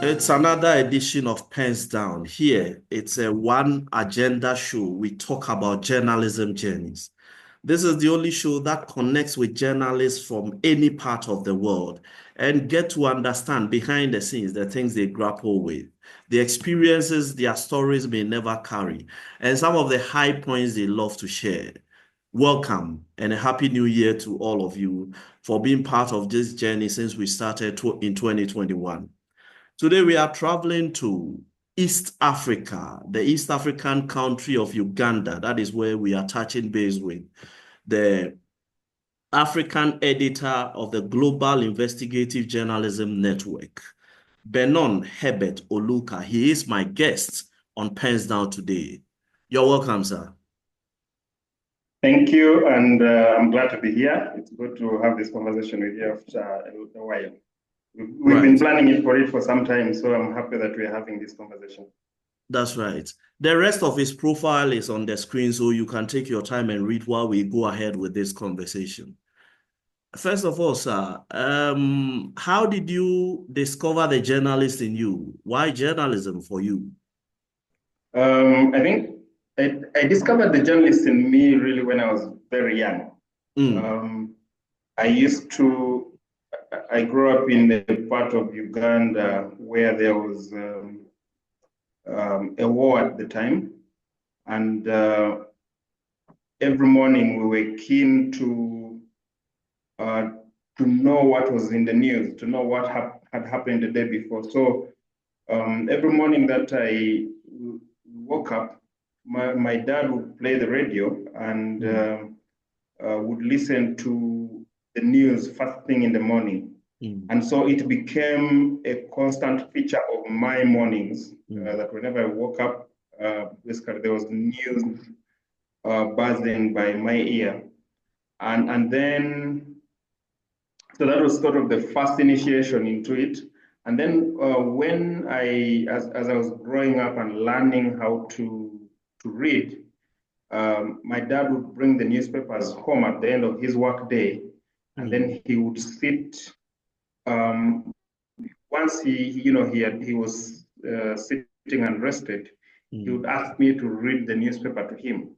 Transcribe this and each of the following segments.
It's another edition of Pens Down. Here, it's a one agenda show. We talk about journalism journeys. This is the only show that connects with journalists from any part of the world and get to understand behind the scenes the things they grapple with, the experiences their stories may never carry, and some of the high points they love to share. Welcome and a happy new year to all of you for being part of this journey since we started in 2021. Today, we are traveling to East Africa, the East African country of Uganda. That is where we are touching base with the African editor of the Global Investigative Journalism Network, Benon Herbert Oluka. He is my guest on Pens Down today. You're welcome, sir. Thank you, and I'm glad to be here. It's good to have this conversation with you after a while. We've been planning for some time, so I'm happy that we're having this conversation. That's right. The rest of his profile is on the screen, so you can take your time and read while we go ahead with this conversation. First of all, sir, how did you discover the journalist in you? Why journalism for you? I think I discovered the journalist in me really when I was very young. I grew up in a part of Uganda where there was a war at the time, and every morning we were keen to know what was in the news, to know what had happened the day before. So every morning that I woke up, my dad would play the radio and would listen to the news first thing in the morning. And so it became a constant feature of my mornings, that whenever I woke up, basically there was news buzzing by my ear. And then, so that was sort of the first initiation into it. And then when as I was growing up and learning how to read, my dad would bring the newspapers home at the end of his work day. And then he would sit, once he was sitting and rested, he would ask me to read the newspaper to him.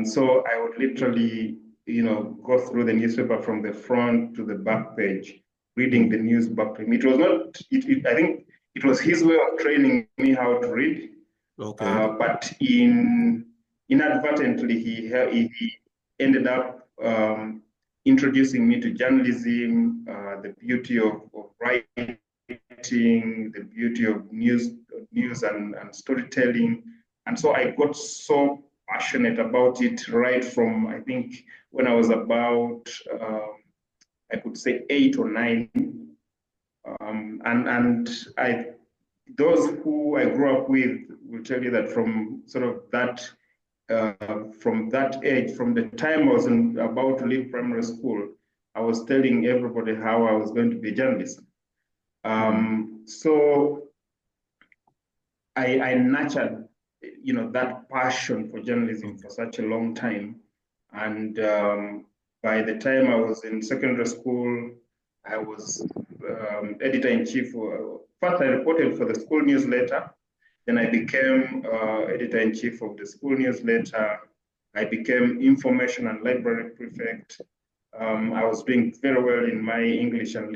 So I would literally, go through the newspaper from the front to the back page, reading the news back to him. It was not, I think it was his way of training me how to read. Okay. But inadvertently, he ended up introducing me to journalism, the beauty of writing, the beauty of news and storytelling. And so I got so passionate about it right from, I think, when I was about, I could say 8 or 9. Those who I grew up with will tell you that from sort of that, from that age, from the time I was about to leave primary school, I was telling everybody how I was going to be a journalist. So I nurtured, that passion for journalism for such a long time. And by the time I was in secondary school, I was editor-in-chief. First, I reported for the school newsletter. Then I became editor-in-chief of the school newsletter. I became information and library prefect. I was doing very well in my English and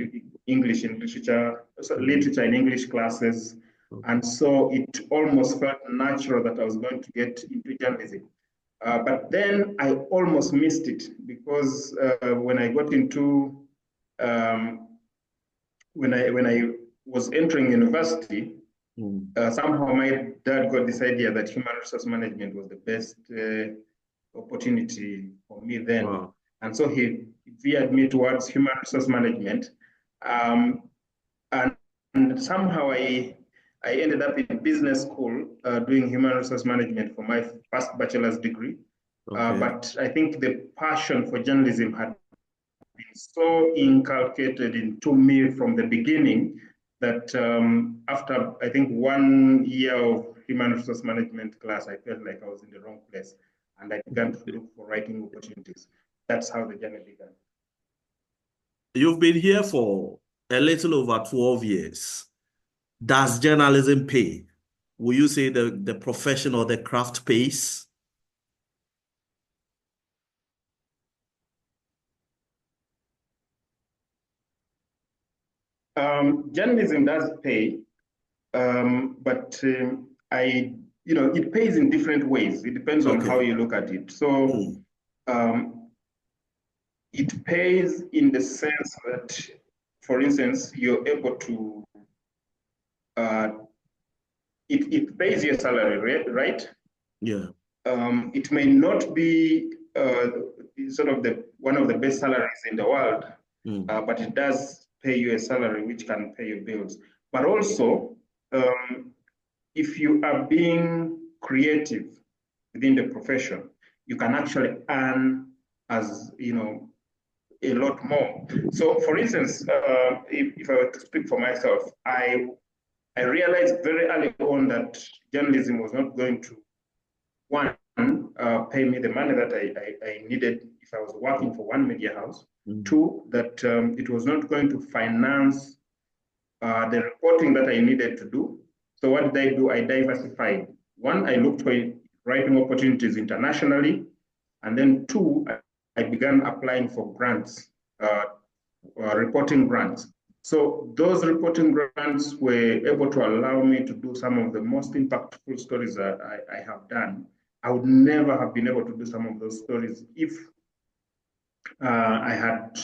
literature and English classes. And so it almost felt natural that I was going to get into journalism. But then I almost missed it because when I got into, when I was entering university, somehow my dad got this idea that human resource management was the best opportunity for me then. Wow. And so he veered me towards human resource management. And somehow I ended up in business school doing human resource management for my first bachelor's degree. Okay. But I think the passion for journalism had been so inculcated into me from the beginning that after, I think, 1 year of human resource management class, I felt like I was in the wrong place. And I began to look for writing opportunities. That's how the journey began. You've been here for a little over 12 years. Does journalism pay? Will you say the profession or the craft pays? Journalism does pay, but it pays in different ways. It depends on how Okay. you look at it. So um, it pays in the sense that, for instance, you're able to, uh, it pays your salary, right? Yeah. It may not be sort of one of the best salaries in the world, but it does pay you a salary which can pay your bills. But also, if you are being creative within the profession, you can actually earn as a lot more. So, for instance, if I were to speak for myself, I realized very early on that journalism was not going to, one, pay me the money that I needed if I was working for one media house. Two, that it was not going to finance the reporting that I needed to do. So what did I do? I diversified. One, I looked for writing opportunities internationally. And then two, I began applying for grants, reporting grants. So those reporting grants were able to allow me to do some of the most impactful stories that I have done. I would never have been able to do some of those stories if I had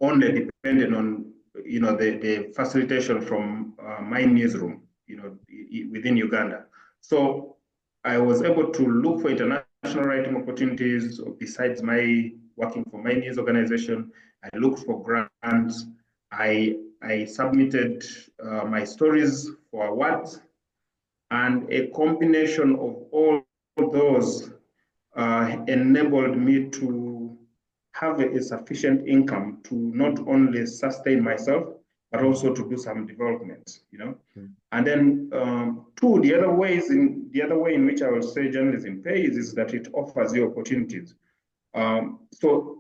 only depended on the facilitation from my newsroom, within Uganda. So I was able to look for international writing opportunities besides my working for my news organization. I looked for grants. I submitted my stories for awards, and a combination of all those enabled me to have a sufficient income to not only sustain myself, but also to do some development. And then two, the other way in which I will say journalism pays is that it offers you opportunities. So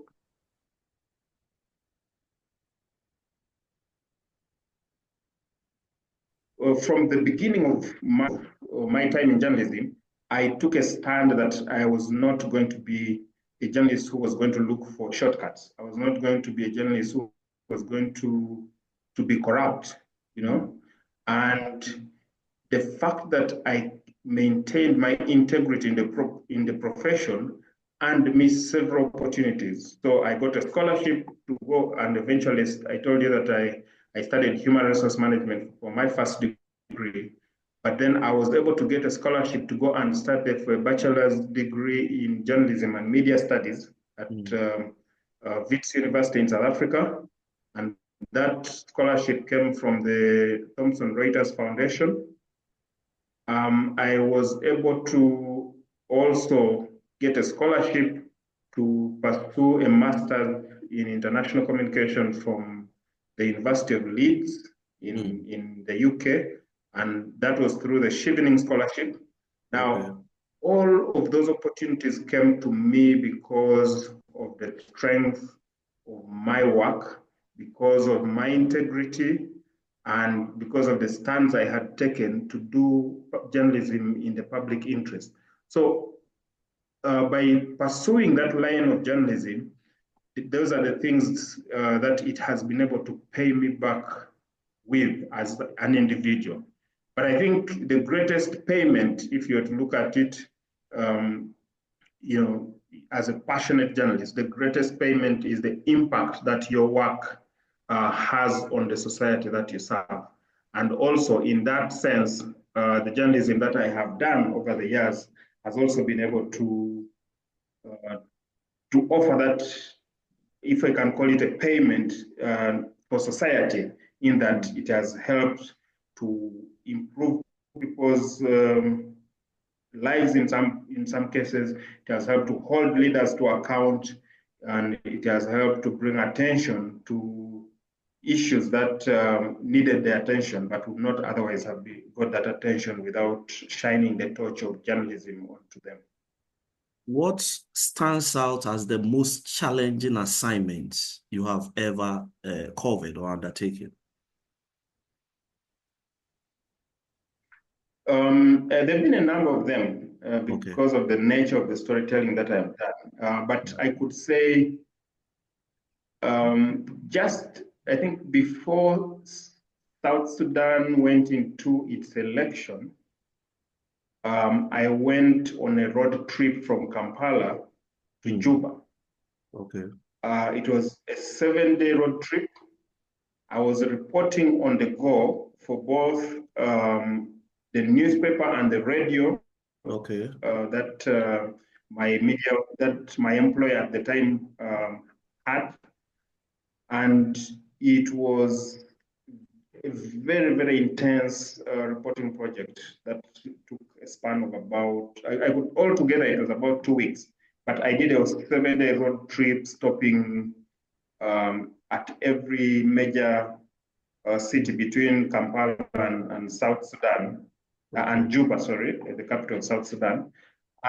from the beginning of my time in journalism, I took a stand that I was not going to be a journalist who was going to look for shortcuts. I was not going to be a journalist who was going to be corrupt. And the fact that I maintained my integrity in the profession and missed several opportunities. So I got a scholarship to go, and eventually I told you that I studied human resource management for my first degree. But then I was able to get a scholarship to go and study for a bachelor's degree in journalism and media studies at Wits University in South Africa. And that scholarship came from the Thomson Reuters Foundation. I was able to also get a scholarship to pursue a master's in international communication from the University of Leeds in the UK, and that was through the Chevening Scholarship. Now, all of those opportunities came to me because of the strength of my work, because of my integrity, and because of the stance I had taken to do journalism in the public interest. So by pursuing that line of journalism, those are the things that it has been able to pay me back with as an individual. But I think the greatest payment, if you were to look at it, um, as a passionate journalist, the greatest payment is the impact that your work has on the society that you serve. And also, in that sense, the journalism that I have done over the years has also been able uh, to offer that, if I can call it a payment for society, in that it has helped to improve people's lives in some cases. It has helped to hold leaders to account, and it has helped to bring attention to issues that needed their attention but would not otherwise have got that attention without shining the torch of journalism onto them. What stands out as the most challenging assignment you have ever covered or undertaken? There have been a number of them Okay. because of the nature of the storytelling that I've done. But I could say just, I think, before South Sudan went into its election, I went on a road trip from Kampala to Juba. Okay. It was a 7-day road trip. I was reporting on the go for both the newspaper and the radio. Okay. That my employer at the time had, and it was a very, very intense reporting project that took a span of about, I would altogether, it was about 2 weeks. But I did a 7-day road trip, stopping at every major city between Kampala and South Sudan, and Juba, sorry, the capital of South Sudan.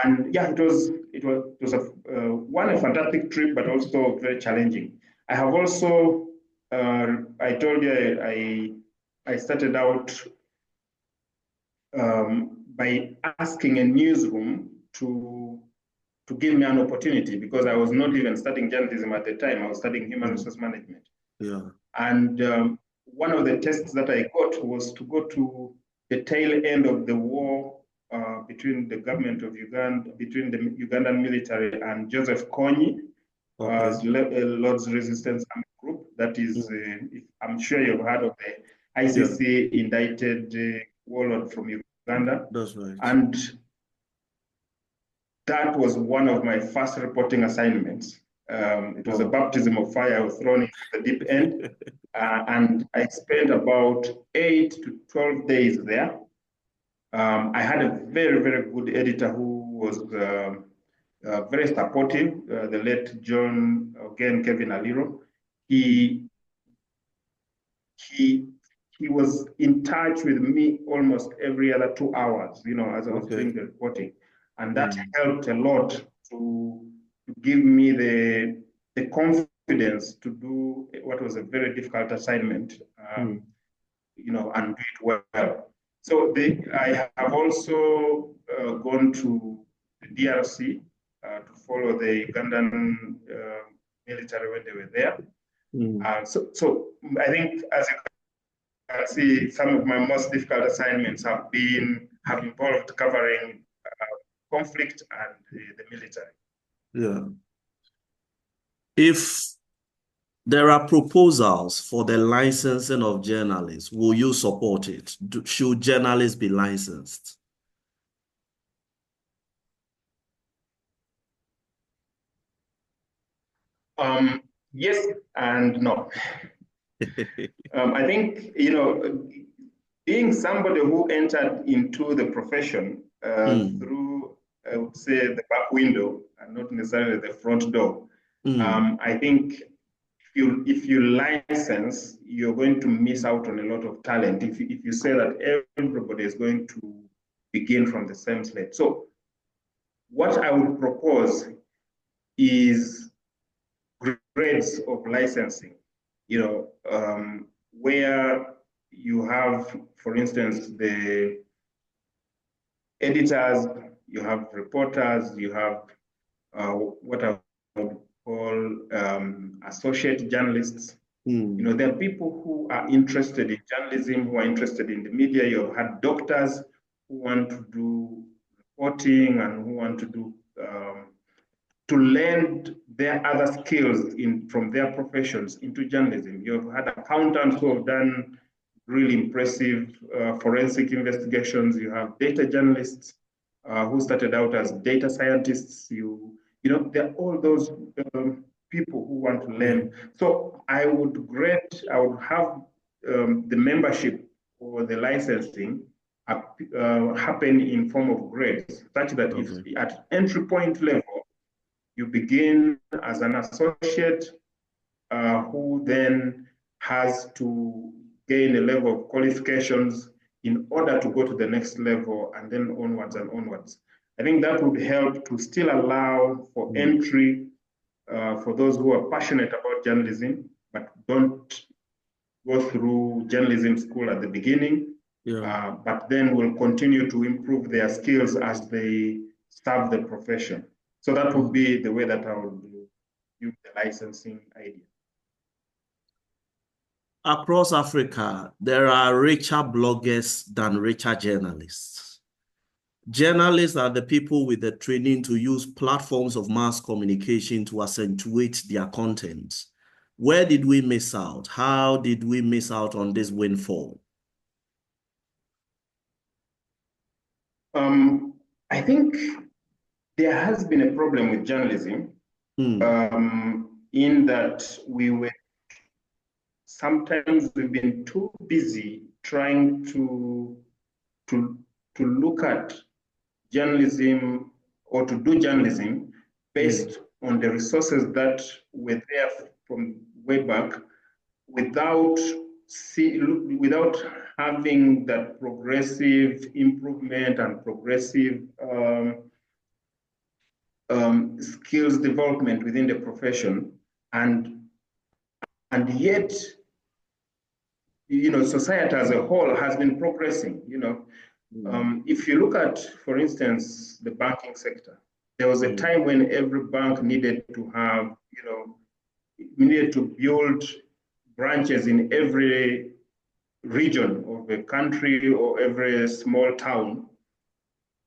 And yeah, it was a fantastic trip, but also very challenging. I have also, I told you, I started out by asking a newsroom to give me an opportunity, because I was not even studying journalism at the time. I was studying human resource management. Yeah. And one of the tests that I got was to go to the tail end of the war between the government of Uganda, between the Ugandan military and Joseph Kony, Lord's Resistance Army Group. That is, I'm sure you've heard of the ICC indicted warlord from Uganda. That's right. And that was one of my first reporting assignments. It was a baptism of fire. I was thrown into the deep end. And I spent about 8 to 12 days there. I had a very, very good editor who was very supportive, the late John, again, Kevin Aliro. He was in touch with me almost every other 2 hours, as I was doing the reporting. And that helped a lot to give me the confidence to do what was a very difficult assignment, and do it well. So I have also gone to the DRC to follow the Ugandan military when they were there. So I think, as you can see, some of my most difficult assignments have involved covering conflict and the military. Yeah. If there are proposals for the licensing of journalists, will you support it? Should journalists be licensed? Yes and no. I think, being somebody who entered into the profession through, I would say, the back window and not necessarily the front door, I think if you license, you're going to miss out on a lot of talent if you say that everybody is going to begin from the same slate. So what I would propose is grades of licensing, where you have, for instance, the editors, you have reporters, you have what I would call associate journalists. There are people who are interested in journalism, who are interested in the media. You've had doctors who want to do reporting and who want to do to lend their other skills from their professions into journalism. You've had accountants who have done really impressive forensic investigations. You have data journalists who started out as data scientists. There are all those people who want to learn. So I would have the membership or the licensing happen in form of grades, such that if at entry point level, you begin as an associate who then has to gain a level of qualifications in order to go to the next level, and then onwards and onwards. I think that would help to still allow for entry for those who are passionate about journalism, but don't go through journalism school at the beginning. but then will continue to improve their skills as they serve the profession. So that would be the way that I would use the licensing idea. Across Africa, there are richer bloggers than richer journalists. Journalists are the people with the training to use platforms of mass communication to accentuate their content. Where did we miss out? How did we miss out on this windfall? I think there has been a problem with journalism in that sometimes we've been too busy trying to look at journalism or to do journalism based on the resources that were there from way back without having that progressive improvement and progressive skills development within the profession, and yet, society as a whole has been progressing. If you look at, for instance, the banking sector, there was a time when every bank needed to have, needed to build branches in every region of a country or every small town,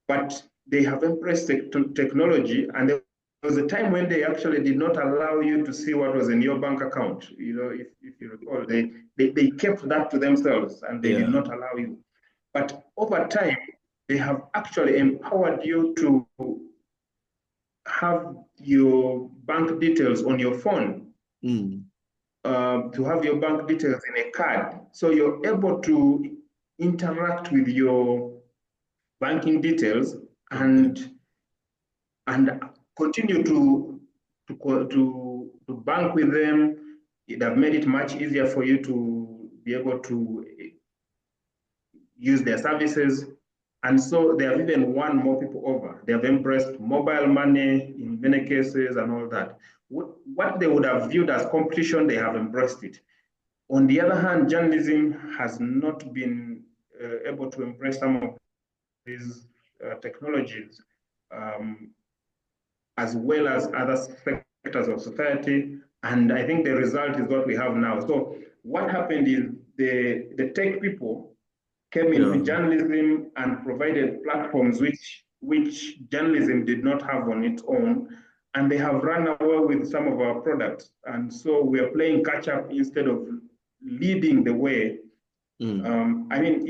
but they have embraced technology, and there was a time when they actually did not allow you to see what was in your bank account. If you recall, they kept that to themselves and they did not allow you. But over time, they have actually empowered you to have your bank details on your phone, to have your bank details in a card. So you're able to interact with your banking details and continue to bank with them. It have made it much easier for you to be able to use their services. And so they have even won more people over. They have embraced mobile money in many cases and all that. What they would have viewed as competition, they have embraced it. On the other hand, journalism has not been able to embrace some of these technologies as well as other sectors of society. And I think the result is what we have now. So what happened is the tech people came in with journalism and provided platforms which journalism did not have on its own, and they have run away with some of our products. And so we are playing catch up instead of leading the way. I mean,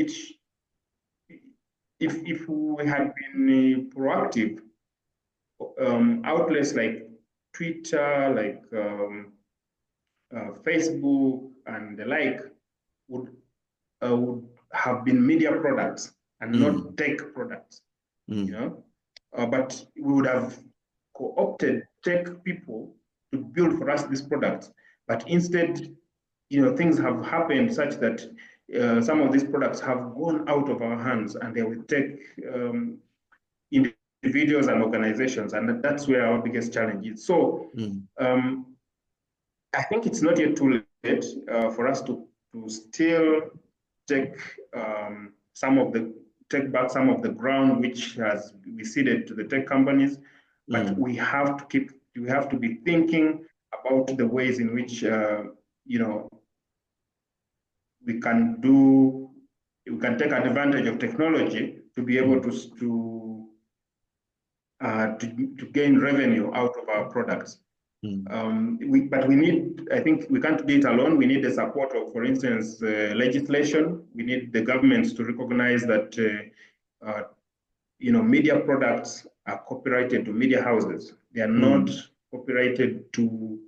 if we had been proactive, outlets like Twitter, like Facebook, and the like would have been media products and not tech products, but we would have co-opted tech people to build for us these products. But instead, things have happened such that some of these products have gone out of our hands and they're with tech individuals and organizations, and that's where our biggest challenge is. So I think it's not yet too late for us to still take take back some of the ground which has we ceded to the tech companies, but we have to be thinking about the ways in which we can take advantage of technology to be able to gain revenue out of our products. But we need, I think we can't do it alone. We need the support of, for instance, legislation. We need the governments to recognize that, media products are copyrighted to media houses. They are not copyrighted to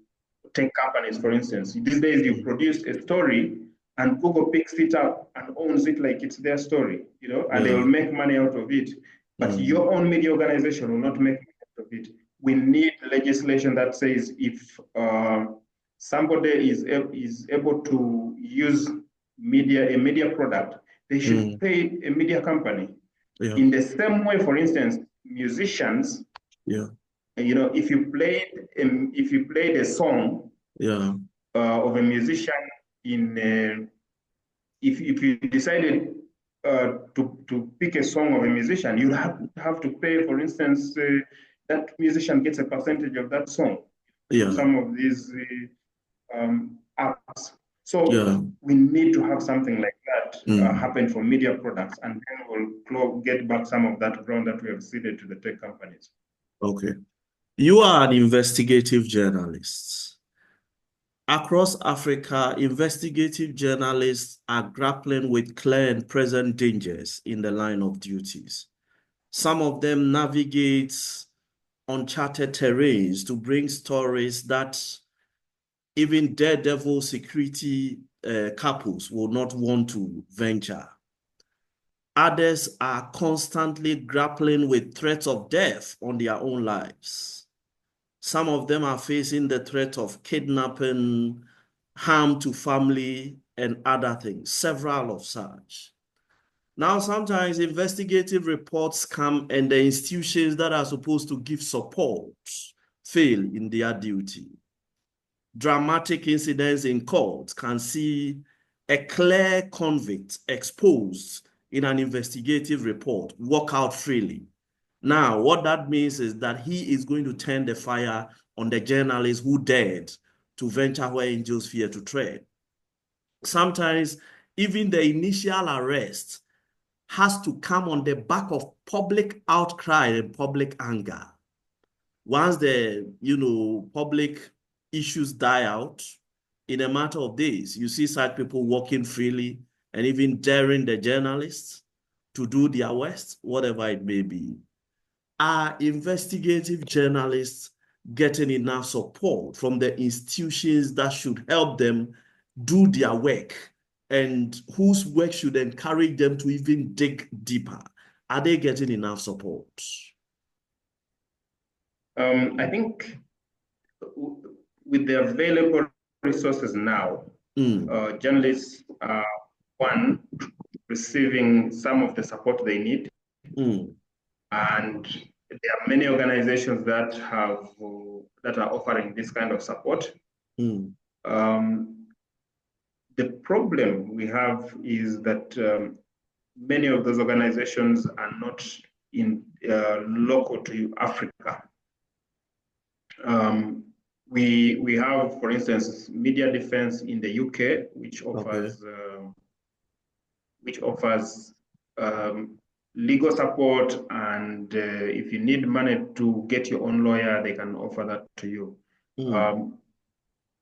tech companies, for instance. These days, you produce a story and Google picks it up and owns it like it's their story, and they will make money out of it. But your own media organization will not make money out of it. We need legislation that says if somebody is able to use a media product, they should pay a media company. In the same way, for instance, musicians, if you played a song of a musician if you decided to pick a song of a musician, you have to pay, for instance, that musician gets a percentage of that song through Yeah. some of these apps. So Yeah. we need to have something like that Mm. happen for media products, and then we'll get back some of that ground that we have ceded to the tech companies. Okay. You are an investigative journalist. Across Africa, investigative journalists are grappling with clear and present dangers in the line of duties. Some of them navigate uncharted terrains to bring stories that even daredevil security couples will not want to venture. Others are constantly grappling with threats of death on their own lives. Some of them are facing the threat of kidnapping, harm to family, and other things, several of such. Now, sometimes investigative reports come and the institutions that are supposed to give support fail in their duty. Dramatic incidents in court can see a clear convict exposed in an investigative report walk out freely. Now, what that means is that he is going to turn the fire on the journalists who dared to venture where angels fear to tread. Sometimes, even the initial arrest has to come on the back of public outcry and public anger. Once the public issues die out, in a matter of days, you see such people walking freely and even daring the journalists to do their worst, whatever it may be. Are investigative journalists getting enough support from the institutions that should help them do their work and whose work should encourage them to even dig deeper? Are they getting enough support? I think with the available resources now, journalists are, one, receiving some of the support they need. And there are many organizations that are offering this kind of support. The problem we have is that many of those organizations are not local to Africa. We have, for instance, Media Defense in the UK, which offers legal support, and if you need money to get your own lawyer, they can offer that to you.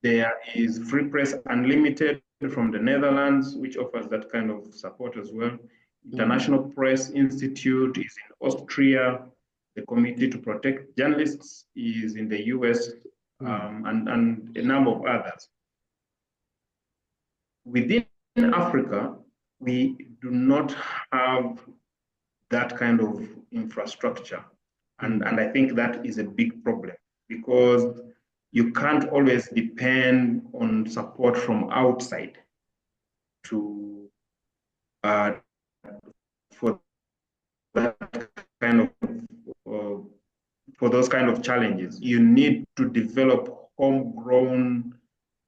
There is Free Press Unlimited from the Netherlands, which offers that kind of support as well. International Press Institute is in Austria. The Committee to Protect Journalists is in the US, and a number of others. Within Africa, we do not have that kind of infrastructure. And I think that is a big problem, because you can't always depend on support from outside to for that kind of for those kind of challenges. You need to develop homegrown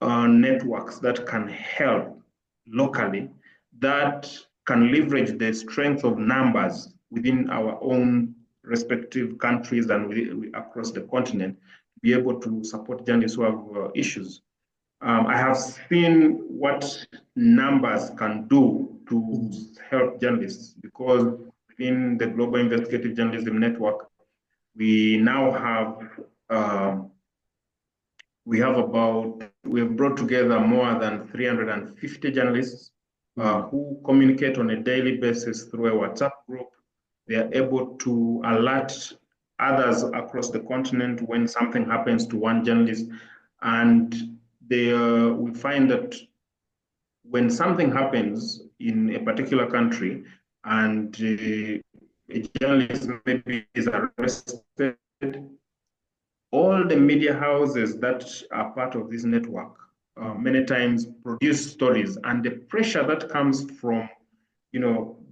networks that can help locally, that can leverage the strength of numbers within our own respective countries and across the continent, to be able to support journalists who have issues. I have seen what numbers can do to help journalists, because within the Global Investigative Journalism Network, we now have we have brought together more than 350 journalists who communicate on a daily basis through a WhatsApp group. They are able to alert others across the continent when something happens to one journalist. And we find that when something happens in a particular country and a journalist maybe is arrested, all the media houses that are part of this network many times produce stories, and the pressure that comes from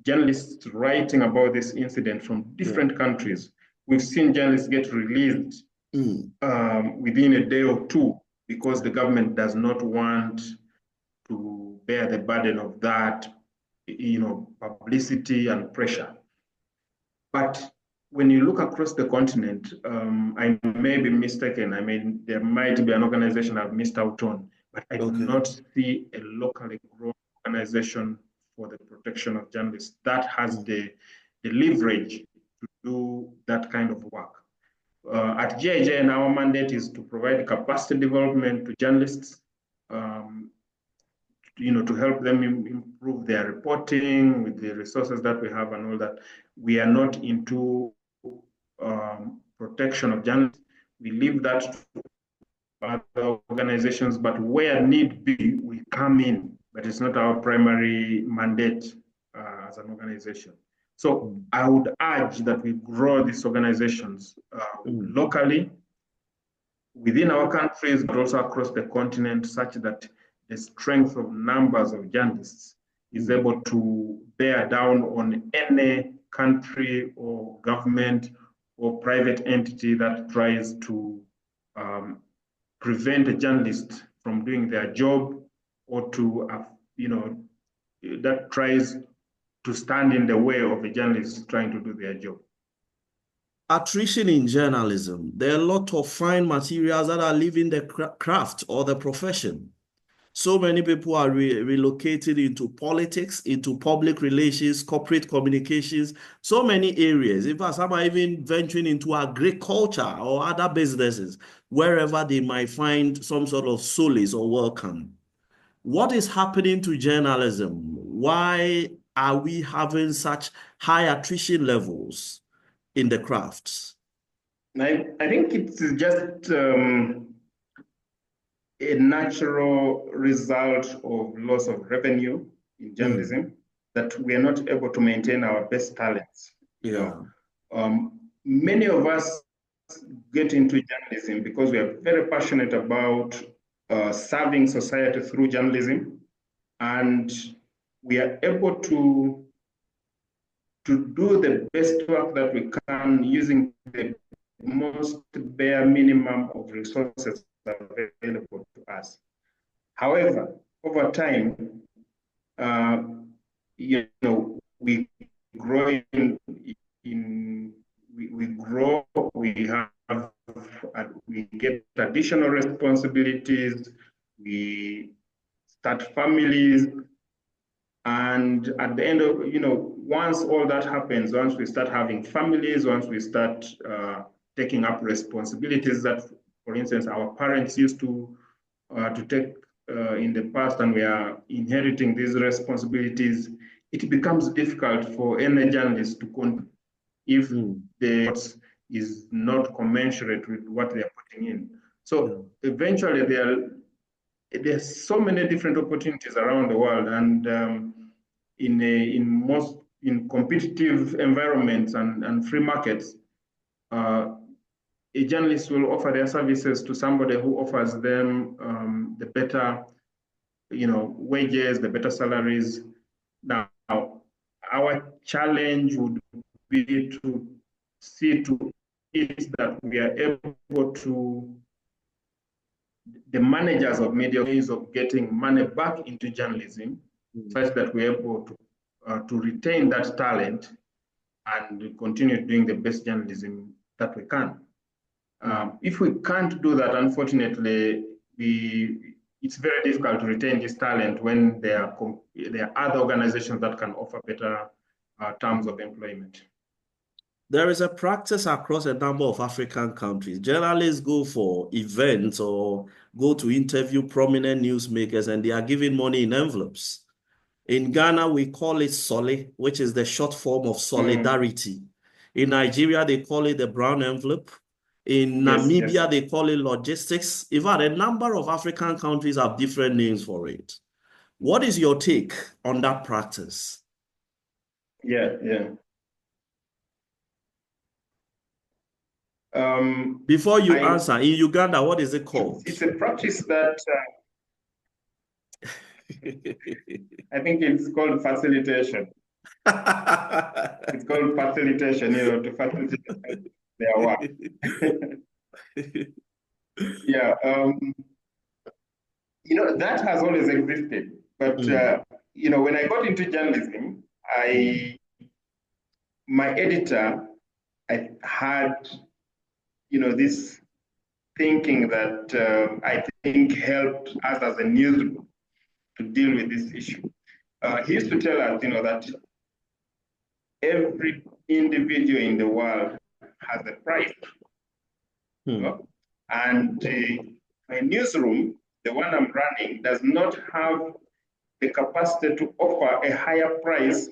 journalists writing about this incident from different countries. We've seen journalists get released within a day or two, because the government does not want to bear the burden of that publicity and pressure. But when you look across the continent, I may be mistaken. I mean, there might be an organization I've missed out on, but I do not see a locally grown organization for the protection of journalists that has the leverage to do that kind of work. At GIJN, our mandate is to provide capacity development to journalists, to help them improve their reporting with the resources that we have and all that. We are not into protection of journalists. We leave that to other organizations, but where need be, we come in, but it's not our primary mandate as an organization. So I would urge that we grow these organizations locally, within our countries, but also across the continent, such that the strength of numbers of journalists is able to bear down on any country or government or private entity that tries to prevent a journalist from doing their job, or to, that tries to stand in the way of a journalist trying to do their job. Attrition in journalism. There are a lot of fine materials that are leaving the craft or the profession. So many people are relocated into politics, into public relations, corporate communications, so many areas. In fact, some are even venturing into agriculture or other businesses, wherever they might find some sort of solace or welcome. What is happening to journalism? Why are we having such high attrition levels in the crafts? I think it's just a natural result of loss of revenue in journalism, that we are not able to maintain our best talents. Many of us get into journalism because we are very passionate about serving society through journalism, and we are able to do the best work that we can using the most bare minimum of resources available to us. However, over time, we grow we get additional responsibilities, we start families, and at the end of, once all that happens, once we start having families, once we start taking up responsibilities that, for instance, our parents used to take in the past, and we are inheriting these responsibilities, it becomes difficult for any journalist to continue if the is not commensurate with what they are putting in. So eventually, there's so many different opportunities around the world, and in competitive environments and free markets, a journalist will offer their services to somebody who offers them the better, wages, the better salaries. Now, our challenge would be to see to it that we are able to, the managers of media, ways of getting money back into journalism, such that we're able to retain that talent and continue doing the best journalism that we can. If we can't do that, unfortunately, it's very difficult to retain this talent when there are other organizations that can offer better terms of employment. There is a practice across a number of African countries. Journalists go for events or go to interview prominent newsmakers, and they are given money in envelopes. In Ghana, we call it Sole, which is the short form of solidarity. In Nigeria, they call it the brown envelope. In Namibia, they call it logistics. In fact, a number of African countries have different names for it. What is your take on that practice? Before you answer, in Uganda, what is it called? It's a practice that I think it's called facilitation. It's called facilitation, to facilitate their work. That has always existed, but when I got into journalism, my editor, I had, this thinking that I think helped us as a newsroom to deal with this issue. He used to tell us, that every individual in the world has a price. And my newsroom, the one I'm running, does not have the capacity to offer a higher price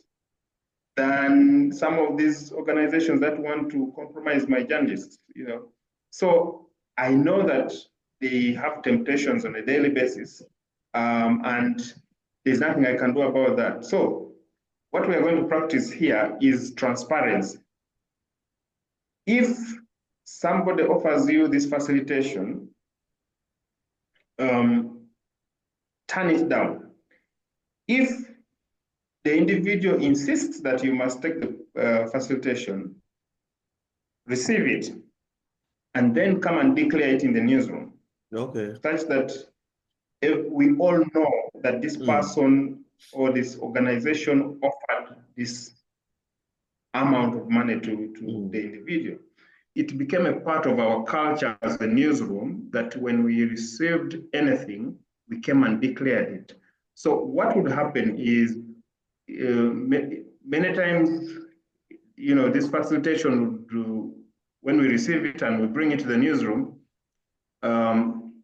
than some of these organizations that want to compromise my journalists. So I know that they have temptations on a daily basis, and there's nothing I can do about that. So what we are going to practice here is transparency. If somebody offers you this facilitation, turn it down. If the individual insists that you must take the facilitation, receive it, and then come and declare it in the newsroom. Okay. Such that if we all know that this person or this organization offered this amount of money to the individual. It became a part of our culture as a newsroom that when we received anything, we came and declared it. So what would happen is many times, this facilitation would do, when we receive it and we bring it to the newsroom, we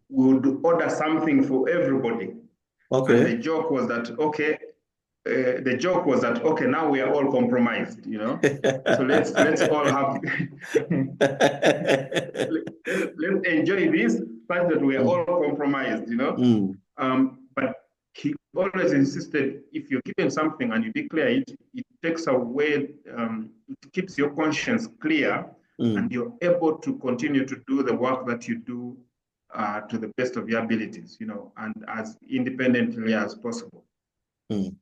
would order something for everybody. Okay. And the joke was that, okay, now we are all compromised, So let's all have let's enjoy this fact that we are all compromised, But he always insisted, if you're given something and you declare it, it takes away, it keeps your conscience clear, and you're able to continue to do the work that you do to the best of your abilities, and as independently as possible. So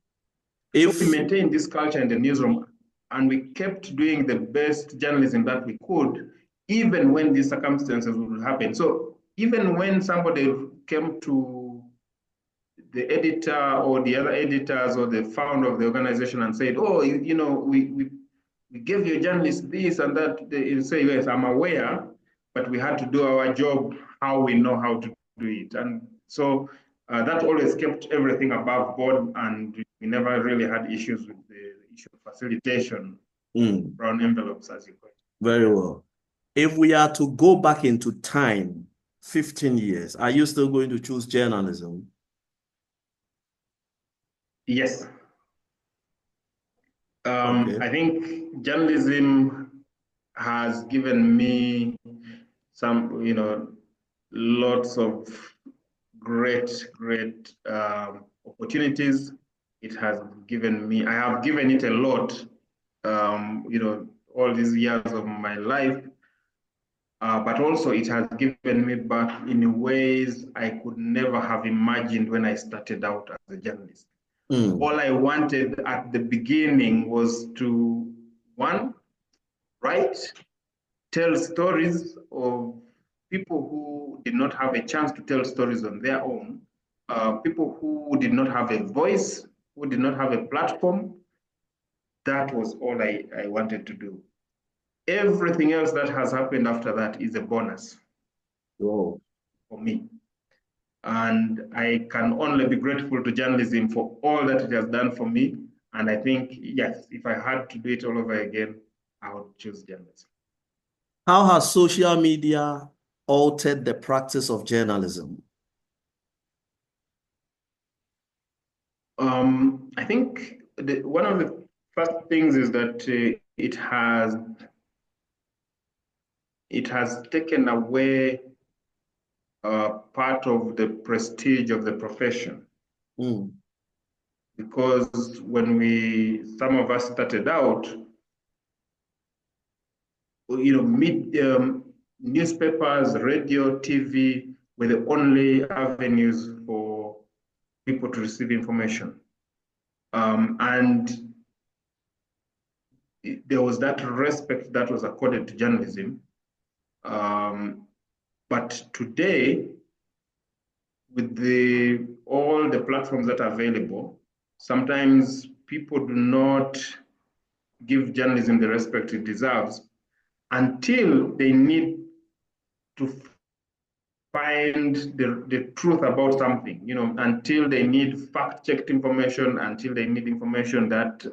we maintained this culture in the newsroom, and we kept doing the best journalism that we could, even when these circumstances would happen. So even when somebody came to the editor or the other editors or the founder of the organization and said, oh, we gave your journalists this and that, they say, yes, I'm aware, but we had to do our job how we know how to do it. And so that always kept everything above board, and we never really had issues with the issue of facilitation, brown envelopes, as you put it. Very well. If we are to go back into time, 15 years, are you still going to choose journalism? Yes. I think journalism has given me some, lots of great opportunities. It has given me, I have given it a lot, all these years of my life, but also it has given me back in ways I could never have imagined when I started out as a journalist. All I wanted at the beginning was to, one, write, tell stories of people who did not have a chance to tell stories on their own, people who did not have a voice, who did not have a platform. That was all I wanted to do. Everything else that has happened after that is a bonus for me. And I can only be grateful to journalism for all that it has done for me. And I think, yes, if I had to do it all over again, I would choose journalism. How has social media altered the practice of journalism? I think one of the first things is that it has taken away part of the prestige of the profession. Because when some of us started out, newspapers, radio, TV were the only avenues for people to receive information. And there was that respect that was accorded to journalism. But today, with all the platforms that are available, sometimes people do not give journalism the respect it deserves until they need to find the truth about something, until they need fact-checked information, until they need information that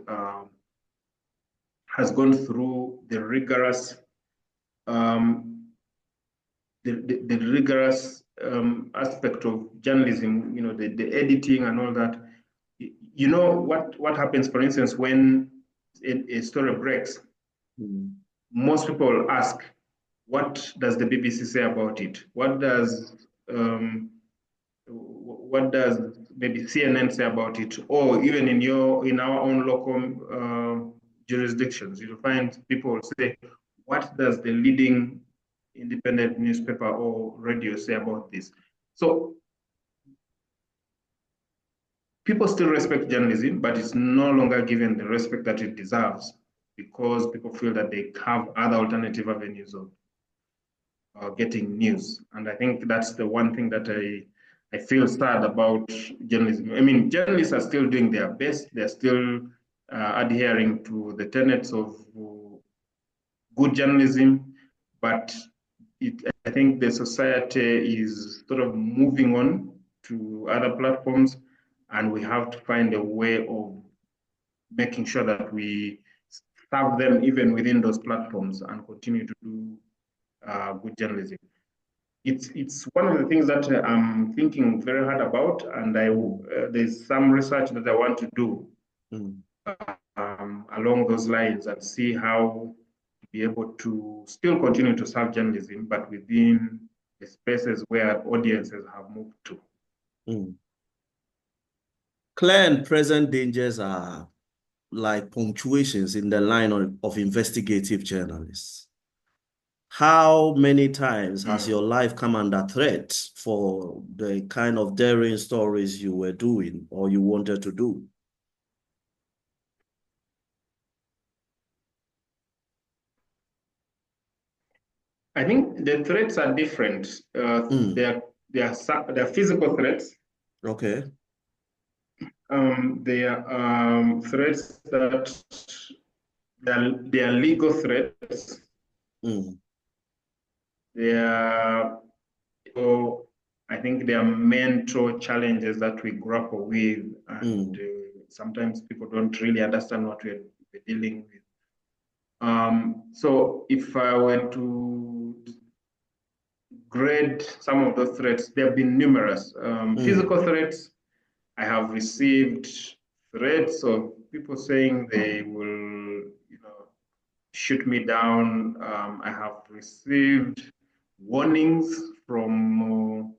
has gone through the rigorous the rigorous aspect of journalism, the editing and all that. You know what happens, for instance, when a story breaks, most people ask, what does the BBC say about it? What does maybe CNN say about it? Or even in our own local jurisdictions, you'll find people say, what does the leading independent newspaper or radio say about this? So people still respect journalism, but it's no longer given the respect that it deserves because people feel that they have other alternative avenues of getting news. And I think that's the one thing that I feel sad about journalism. I mean, journalists are still doing their best. They're still adhering to the tenets of good journalism, but I think the society is sort of moving on to other platforms, and we have to find a way of making sure that we serve them even within those platforms and continue to do good journalism. It's one of the things that I'm thinking very hard about, and there's some research that I want to do along those lines and see how to be able to still continue to serve journalism, but within the spaces where audiences have moved to. Clear and present dangers are like punctuations in the line of investigative journalists. How many times has your life come under threat for the kind of daring stories you were doing or you wanted to do? I think the threats are different. They are physical threats. Okay. They are threats that they are legal threats. They are, I think, they are mental challenges that we grapple with, and sometimes people don't really understand what we're dealing with. So if I were to grade some of those threats, there have been numerous. Physical threats, I have received threats of people saying they will, shoot me down. I have received warnings from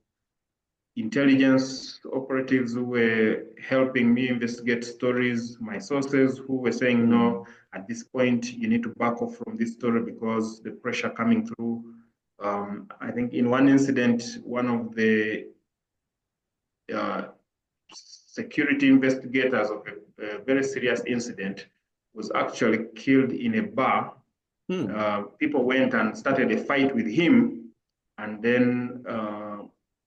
intelligence operatives who were helping me investigate stories, my sources who were saying, no, at this point, you need to back off from this story because the pressure coming through. I think in one incident, one of the security investigators of a very serious incident was actually killed in a bar. People went and started a fight with him and then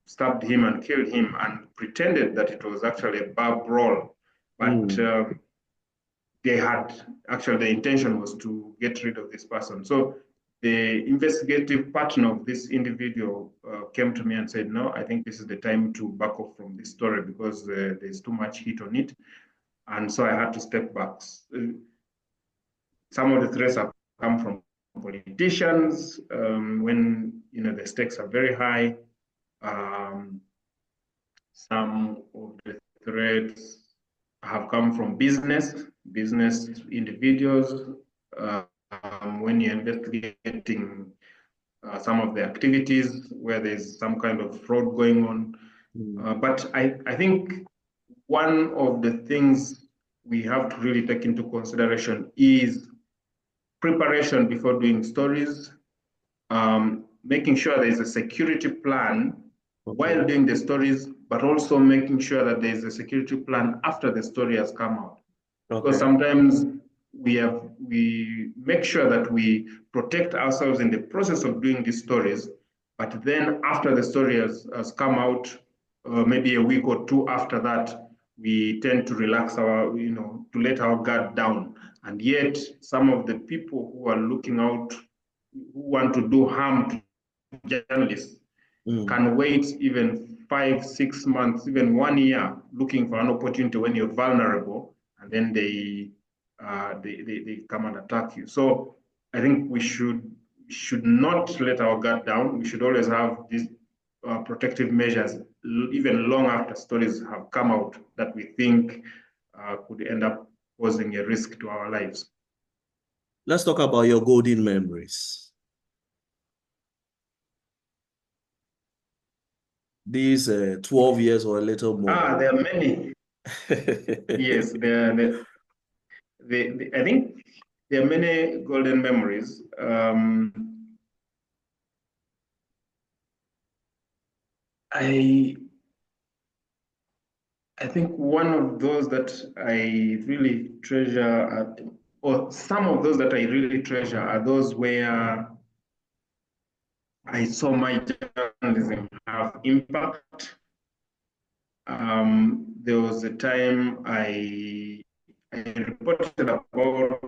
stabbed him and killed him and pretended that it was actually a bar brawl. But they had, actually the intention was to get rid of this person. So the investigative partner of this individual came to me and said, no, I think this is the time to back off from this story because there's too much heat on it. And so I had to step back. Some of the threats have come from politicians when the stakes are very high. Some of the threats have come from business individuals when you're investigating some of the activities where there's some kind of fraud going on. But I think one of the things we have to really take into consideration is preparation before doing stories, making sure there's a security plan while doing the stories, but also making sure that there's a security plan after the story has come out. Because sometimes we make sure that we protect ourselves in the process of doing these stories, but then after the story has come out, maybe a week or two after that, we tend to relax our, to let our guard down. And yet, some of the people who are looking out, who want to do harm to journalists, can wait even 5, 6 months, even 1 year, looking for an opportunity when you're vulnerable, and then they come and attack you. So I think we should not let our guard down. We should always have these protective measures, even long after stories have come out that we think could end up posing a risk to our lives. Let's talk about your golden memories. These 12 years or a little more. There are many. Yes, I think there are many golden memories. I think one of those that I really treasure, or some of those that I really treasure, are those where I saw my journalism have impact. There was a time I reported about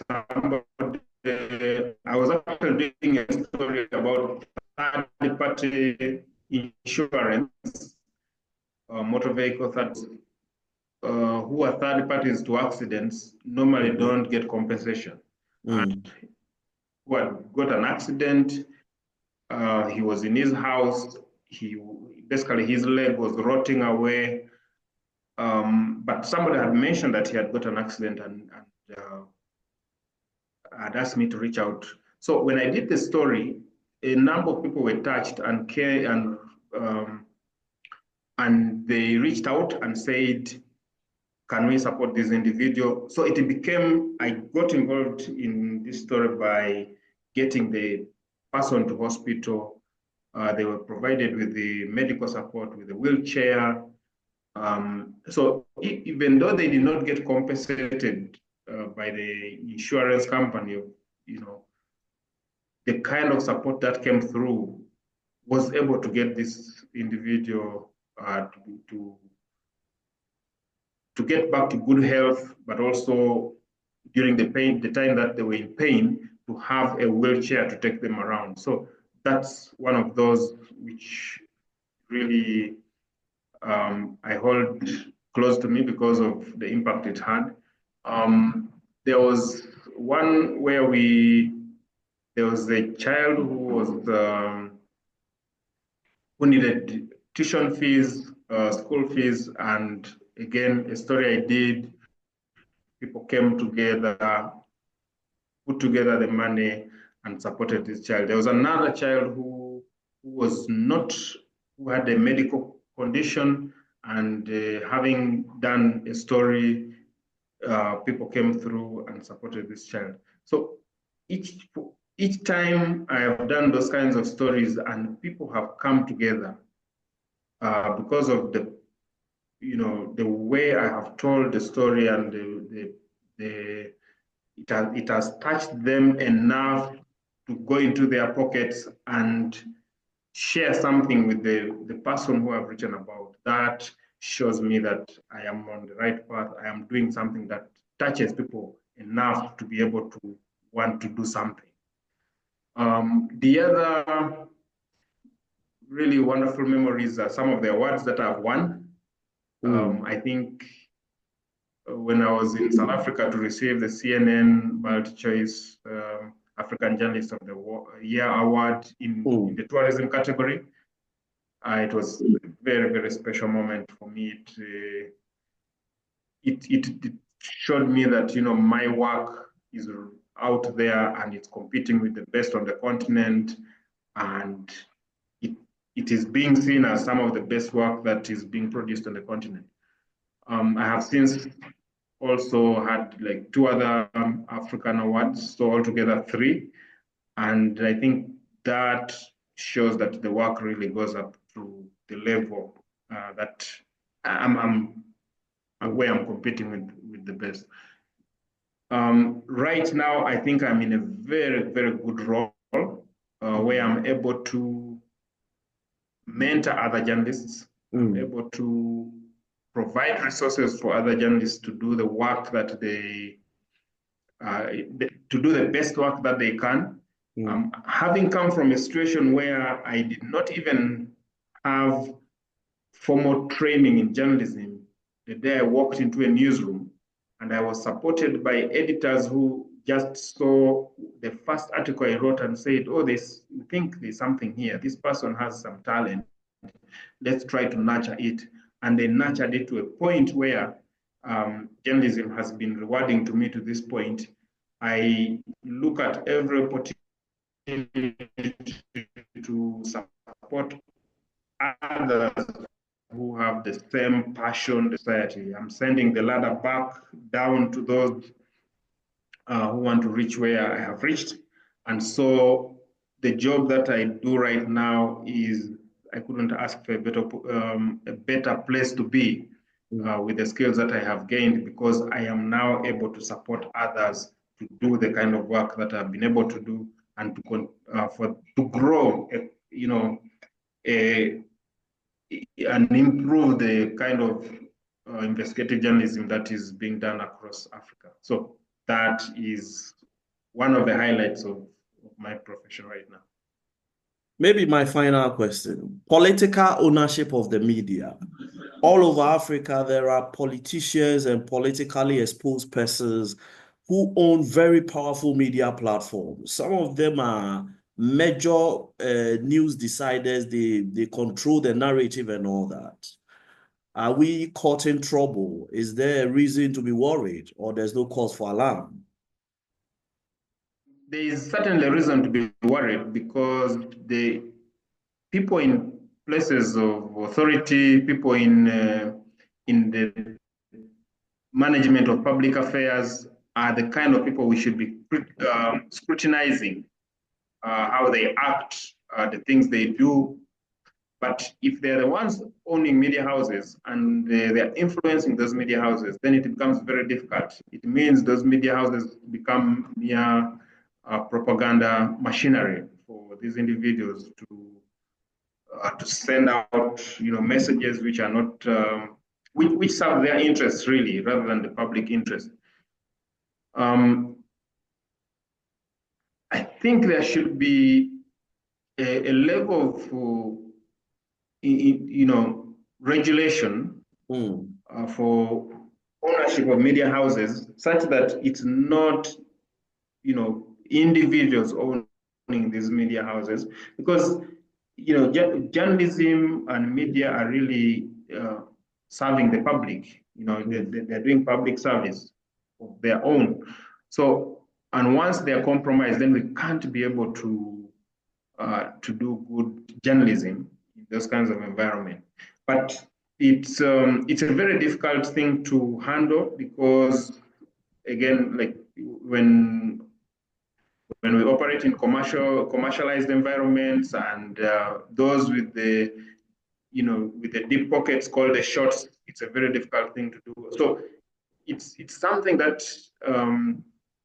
somebody. I was actually doing a story about third-party insurance, motor vehicle third, who are third parties to accidents, normally don't get compensation. And who had got an accident, he was in his house, basically his leg was rotting away. But somebody had mentioned that he had got an accident and had asked me to reach out. So when I did the story, a number of people were touched and care, and they reached out and said, "Can we support this individual?" So it became, I got involved in this story by getting the person to hospital. They were provided with the medical support, with the wheelchair. So even though they did not get compensated by the insurance company, the kind of support that came through was able to get this individual to get back to good health, but also during the time that they were in pain, to have a wheelchair to take them around. So that's one of those which really I hold close to me because of the impact it had. There was one where there was a child who needed tuition fees, school fees, and again, a story I did, people came together, put together the money, and supported this child. There was another child who had a medical condition, and having done a story, people came through and supported this child. So each time I have done those kinds of stories and people have come together because of the way I have told the story, and it has touched them enough to go into their pockets and share something with the person who I've written about. That shows me that I am on the right path. I am doing something that touches people enough to be able to want to do something. The other really wonderful memories are some of the awards that I've won. I think when I was in South Africa to receive the CNN Multi-Choice African Journalist of the Year award in the tourism category, it was a very, very special moment for me. It showed me that my work is out there and it's competing with the best on the continent, and it is being seen as some of the best work that is being produced on the continent. I have since also had like 2 other African awards, so altogether 3. And I think that shows that the work really goes up to the level that I'm where I'm competing with the best. Right now, I think I'm in a very, very good role where I'm able to mentor other journalists I'm able to provide resources for other journalists to do the work that to do the best work that they can. Having come from a situation where I did not even have formal training in journalism, the day I walked into a newsroom, and I was supported by editors who just saw the first article I wrote and said, oh, we think there's something here. This person has some talent. Let's try to nurture it. And they nurtured it to a point where journalism has been rewarding to me to this point. I look at every opportunity to support others who have the same passion, society. I'm sending the ladder back down to those who want to reach where I have reached. And so the job that I do right now is, I couldn't ask for a better place to be with the skills that I have gained, because I am now able to support others to do the kind of work that I've been able to do, and to grow, and improve the kind of investigative journalism that is being done across Africa. So that is one of the highlights of my profession right now. Maybe my final question. Political ownership of the media. All over Africa, there are politicians and politically exposed persons who own very powerful media platforms. Some of them are major news deciders. They control the narrative and all that. Are we caught in trouble? Is there a reason to be worried, or there's no cause for alarm? There is certainly a reason to be worried, because the people in places of authority, people in the management of public affairs, are the kind of people we should be scrutinizing how they act, the things they do. But if they're the ones owning media houses and they're influencing those media houses, then it becomes very difficult. It means those media houses become mere propaganda machinery for these individuals to send out, messages which are not which serve their interests really, rather than the public interest. I think there should be a level of regulation for ownership of media houses, such that it's not, individuals owning these media houses, because, journalism and media are really serving the public. They're doing public service of their own. So, and once they're compromised, then we can't be able to do good journalism in those kinds of environment. But it's a very difficult thing to handle, because, again, like when we operate in commercialized environments, and those with the deep pockets called the shorts, it's a very difficult thing to do. So it's something that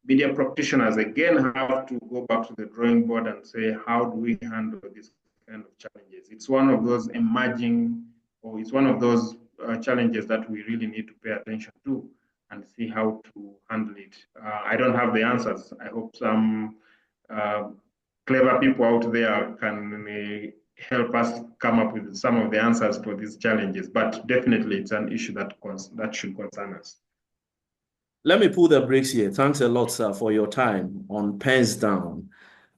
media practitioners again have to go back to the drawing board and say, how do we handle this kind of challenges? It's one of those emerging, or it's one of those challenges that we really need to pay attention to and see how to handle it. I don't have the answers. I hope some clever people out there can help us come up with some of the answers for these challenges. But definitely, it's an issue that should concern us. Let me pull the brakes here. Thanks a lot, sir, for your time on Pens Down.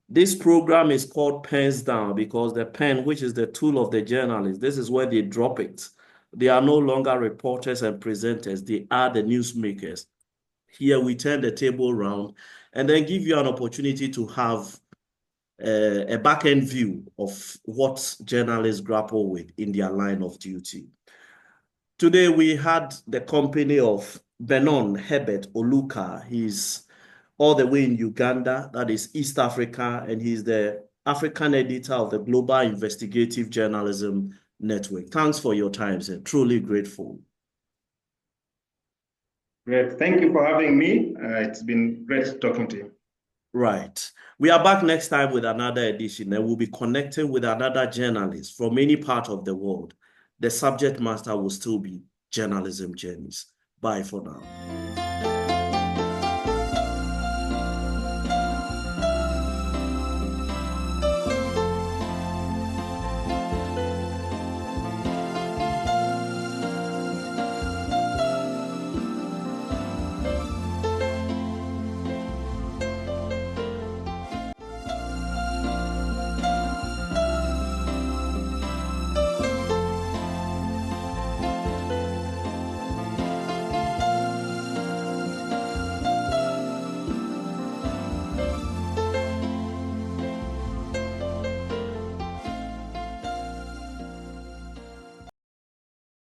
This program is called Pens Down because the pen, which is the tool of the journalist, this is where they drop it. They are no longer reporters and presenters. They are the newsmakers. Here we turn the table around and then give you an opportunity to have a back-end view of what journalists grapple with in their line of duty. Today we had the company of Benon, Herbert, Oluka. He's all the way in Uganda, that is East Africa, and he's the African editor of the Global Investigative Journalism Network. Thanks for your time, sir. Truly grateful. Great. Thank you for having me. It's been great talking to you. Right. We are back next time with another edition, and we'll be connecting with another journalist from any part of the world. the subject matter will still be journalism journeys. Bye for now.